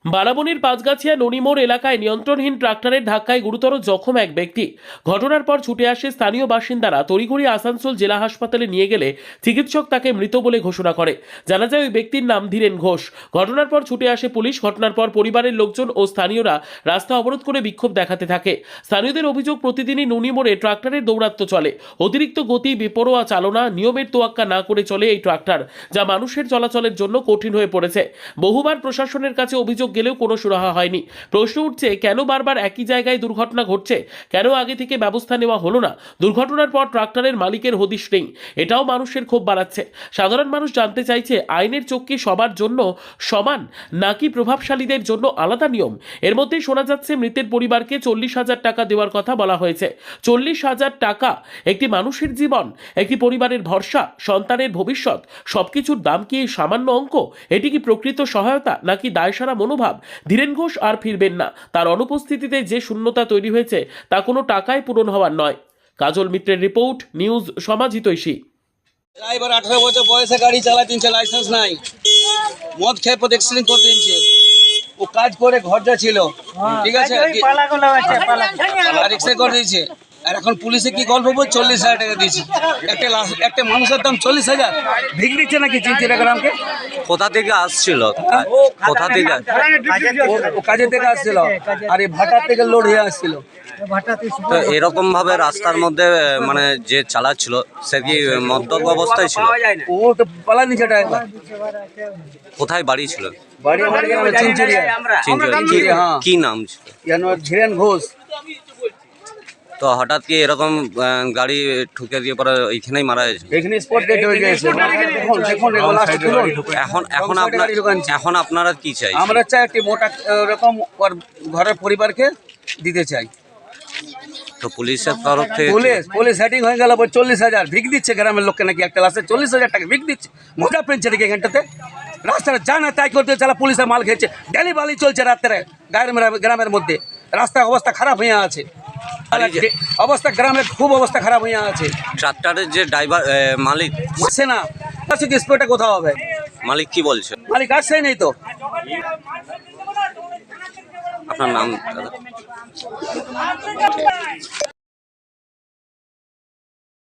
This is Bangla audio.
বারাবণীর পাঁচগাছিয়া ননিমোড় এলাকায় নিয়ন্ত্রণহীন ট্রাক্টরের ধাক্কায় গুরুতর জখম এক ব্যক্তি। ঘটনার পর ছুটে আসে স্থানীয় বাসিন্দারা। তড়িঘড়ি আসানসোল জেলা হাসপাতালে নিয়ে গেলে চিকিৎসক তাকে মৃত বলে ঘোষণা করে। জানা যায় ওই ব্যক্তির নাম ধীরেন ঘোষ। ঘটনার পর ছুটে আসে পুলিশ। ঘটনার পর পরিবারের লোকজন ও স্থানীয়রা রাস্তা অবরোধ করে বিক্ষোভ দেখাতে থাকে। স্থানীয়দের অভিযোগ, প্রতিদিনই ননিমোড়ে ট্রাক্টরের দৌরাত্ম্য চলে। অতিরিক্ত গতি, বেপরোয়া চালনা, নিয়মের তোয়াক্কা না করে চলে এই ট্রাক্টর, যা মানুষের চলাচলের জন্য কঠিন হয়ে পড়েছে। বহুবার প্রশাসনের কাছে অভিযোগ গেলেও কোনো সুরাহা হয়নি। প্রশ্ন উঠছে, কেন বারবার একই জায়গায় দুর্ঘটনা ঘটছে? কেন আগে থেকে ব্যবস্থা নেওয়া হলো না? দুর্ঘটনার পর ট্রাক্টরের মালিকের হদিশ নেই। এটাও মানুষের ক্ষোভ বাড়াচ্ছে। সাধারণ মানুষ জানতে চাইছে, আইনের চোখ কি সবার জন্য সমান, নাকি প্রভাবশালীদের জন্য আলাদা নিয়ম? এর মধ্যেই শোনা যাচ্ছে মৃতের পরিবারকে 40,000 টাকা দেওয়ার কথা বলা হয়েছে। 40,000 টাকা একটি মানুষের জীবন, একটি পরিবারের ভরসা, সন্তানের ভবিষ্যৎ, সবকিছুর দাম কি এই সামান্য অঙ্ক? এটি কি প্রকৃত সহায়তা, নাকি দায়সারা মনোভাব? ধীরেন ঘোষ আর ফিরবেন না। তার অনুপস্থিতিতে যে শূন্যতা তৈরি হয়েছে তা কোনো টাকায় পূরণ হওয়ার নয়। কাজল মিত্রের রিপোর্ট, নিউজ সমাজ হিতৈষী। ড্রাইভার 18 বছর বয়সে গাড়ি চালায়, তিনটে লাইসেন্স নাই, মদ খেয়ে পথ অ্যাক্সিডেন্ট করে দিয়েছে। ও কাজ করে ঘর যা ছিল, ঠিক আছে, আর এক্সিডেন্ট করে দিয়েছে। আর এখন পুলিশে কি গল্প বল, 40,000 টাকা দিয়েছে। একটা মানুষের দাম 40,000, ভিক দিচ্ছে নাকি চিনচিরা গ্রামকে? কোথা থেকে আসছিল? কোথা থেকে? ও কাজের থেকে আসছিল, আর এই ভাটার থেকে লোড হয়ে আসছিল। তো এরকম ভাবে রাস্তার মধ্যে মানে যে চালাচ্ছিল সে কি মদ্যপ অবস্থায় ছিল? ও তো পালা নিচে ড্রাইভার। কোথায় বাড়ি ছিল? বাড়ি চিনচিরিয়া। চিনচিরা। কি নাম ছিল? ধীরেন ঘোষ। তো হঠাৎ কি এরকম গাড়ি ঠুকে দিয়ে পরে এইখানেই মারা গেছে? এখানে স্পট ডেট হয়ে গেছে। এখন আপনারা কি চাই? আমরা চাই একটি মোটা রকম ওর ঘরের পরিবারকে দিতে চাই। তো পুলিশের তরফ থেকে পুলিশ হেডিং হয়ে গেল, 40,000 ভিক দিচ্ছে গ্রামের লোককে, নাকি একটা লাশে 40,000 টাকা ভিক দিচ্ছে। মোটা পেনছে নাকি এখানটাতে? রাস্তাটা যা না তাই করতে চালা, পুলিশের মাল খেয়েছে। ডেলি বালি চলছে রাত্রে গ্রামের মধ্যে। রাস্তার অবস্থা খারাপ হয়ে আছে। অবস্থা গ্রামের খুব অবস্থা খারাপ হয়ে আছে। ট্রাক্টরের যে ড্রাইভার মালিক আসছে না, স্পটে কোথাও হবে? মালিক কি বলছে? মালিক আসছে নেই তো। আপনার নাম দাদা?